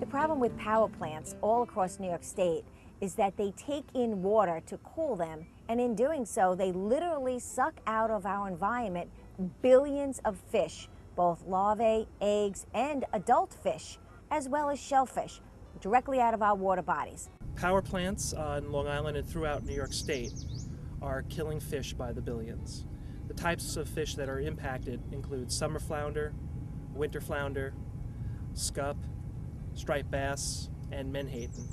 problem with power plants all across New York State is that they take in water to cool them, and in doing so, they literally suck out of our environment billions of fish, both larvae, eggs, and adult fish, as well as shellfish, directly out of our water bodies. Power plants on Long Island and throughout New York State are killing fish by the billions. The types of fish that are impacted include summer flounder, winter flounder, scup, striped bass, and menhaden.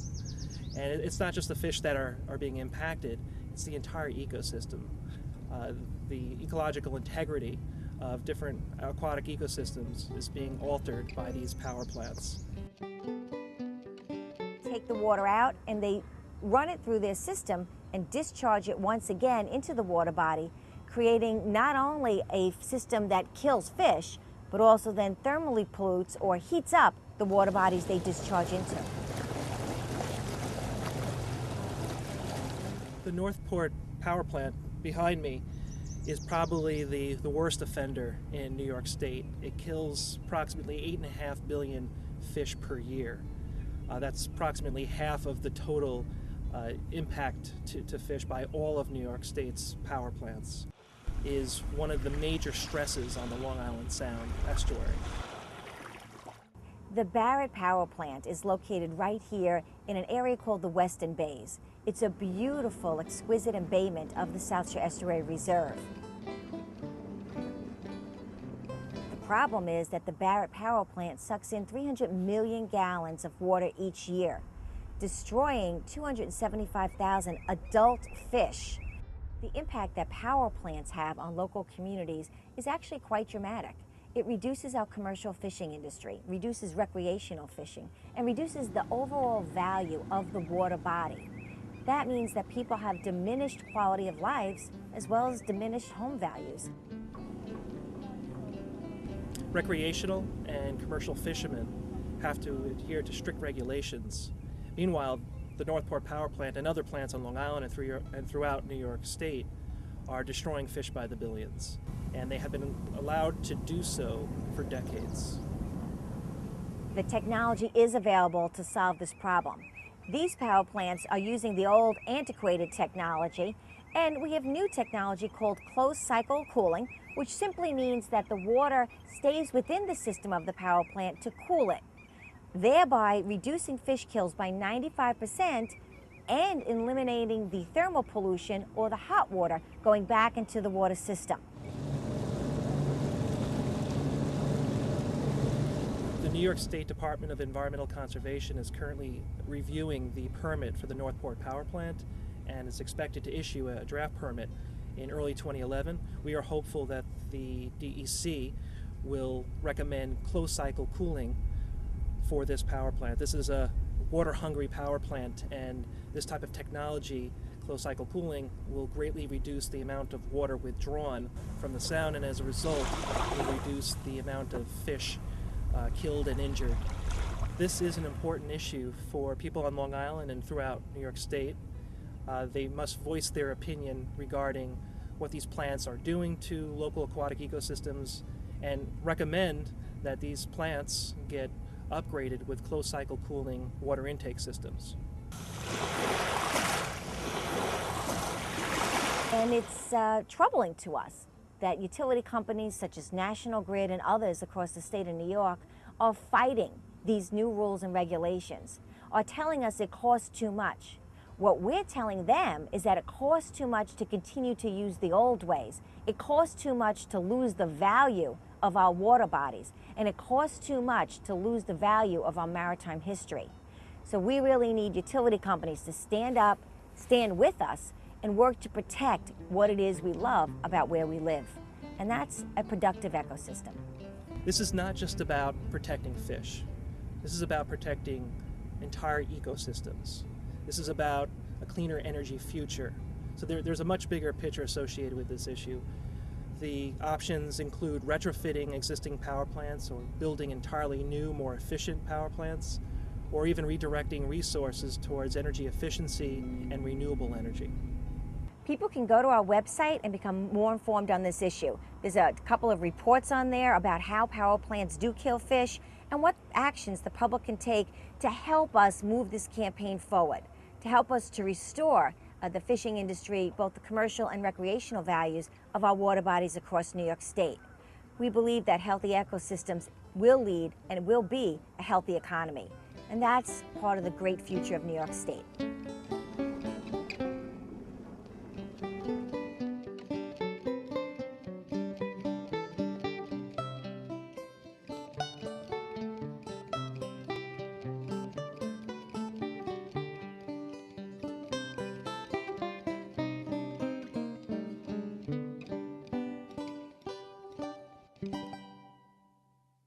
And it's not just the fish that are being impacted, it's the entire ecosystem. The ecological integrity of different aquatic ecosystems is being altered by these power plants. Take the water out and they run it through their system and discharge it once again into the water body, creating not only a system that kills fish, but also then thermally pollutes or heats up the water bodies they discharge into. The Northport power plant behind me is probably the worst offender in New York State. It kills approximately 8.5 billion fish per year. That's approximately half of the total impact to fish by all of New York State's power plants. Is one of the major stresses on the Long Island Sound estuary. The Barrett power plant is located right here in an area called the Western Bays. It's a beautiful, exquisite embayment of the South Shore Estuary Reserve. The problem is that the Barrett power plant sucks in 300 million gallons of water each year, destroying 275,000 adult fish. The impact that power plants have on local communities is actually quite dramatic. It reduces our commercial fishing industry, reduces recreational fishing, and reduces the overall value of the water body. That means that people have diminished quality of lives as well as diminished home values. Recreational and commercial fishermen have to adhere to strict regulations. Meanwhile, the Northport power plant and other plants on Long Island and throughout New York State are destroying fish by the billions, and they have been allowed to do so for decades. The technology is available to solve this problem. These power plants are using the old antiquated technology, and we have new technology called closed cycle cooling, which simply means that the water stays within the system of the power plant to cool it, thereby reducing fish kills by 95% and eliminating the thermal pollution or the hot water going back into the water system. The New York State Department of Environmental Conservation is currently reviewing the permit for the Northport power plant and is expected to issue a draft permit in early 2011. We are hopeful that the DEC will recommend closed cycle cooling for this power plant. This is a water-hungry power plant, and this type of technology, closed cycle cooling, will greatly reduce the amount of water withdrawn from the Sound, and as a result will reduce the amount of fish killed and injured. This is an important issue for people on Long Island and throughout New York State. They must voice their opinion regarding what these plants are doing to local aquatic ecosystems and recommend that these plants get upgraded with closed cycle cooling water intake systems. And it's troubling to us that utility companies such as National Grid and others across the state of New York are fighting these new rules and regulations, are telling us it costs too much. What we're telling them is that it costs too much to continue to use the old ways. It costs too much to lose the value of our water bodies, and it costs too much to lose the value of our maritime history. So we really need utility companies to stand up, stand with us, and work to protect what it is we love about where we live. And that's a productive ecosystem. This is not just about protecting fish. This is about protecting entire ecosystems. This is about a cleaner energy future. So there's a much bigger picture associated with this issue. The options include retrofitting existing power plants or building entirely new, more efficient power plants, or even redirecting resources towards energy efficiency and renewable energy. People can go to our website and become more informed on this issue. There's a couple of reports on there about how power plants do kill fish and what actions the public can take to help us move this campaign forward, to help us to restore the fishing industry, both the commercial and recreational values of our water bodies across New York State. We believe that healthy ecosystems will lead and will be a healthy economy, and that's part of the great future of New York State.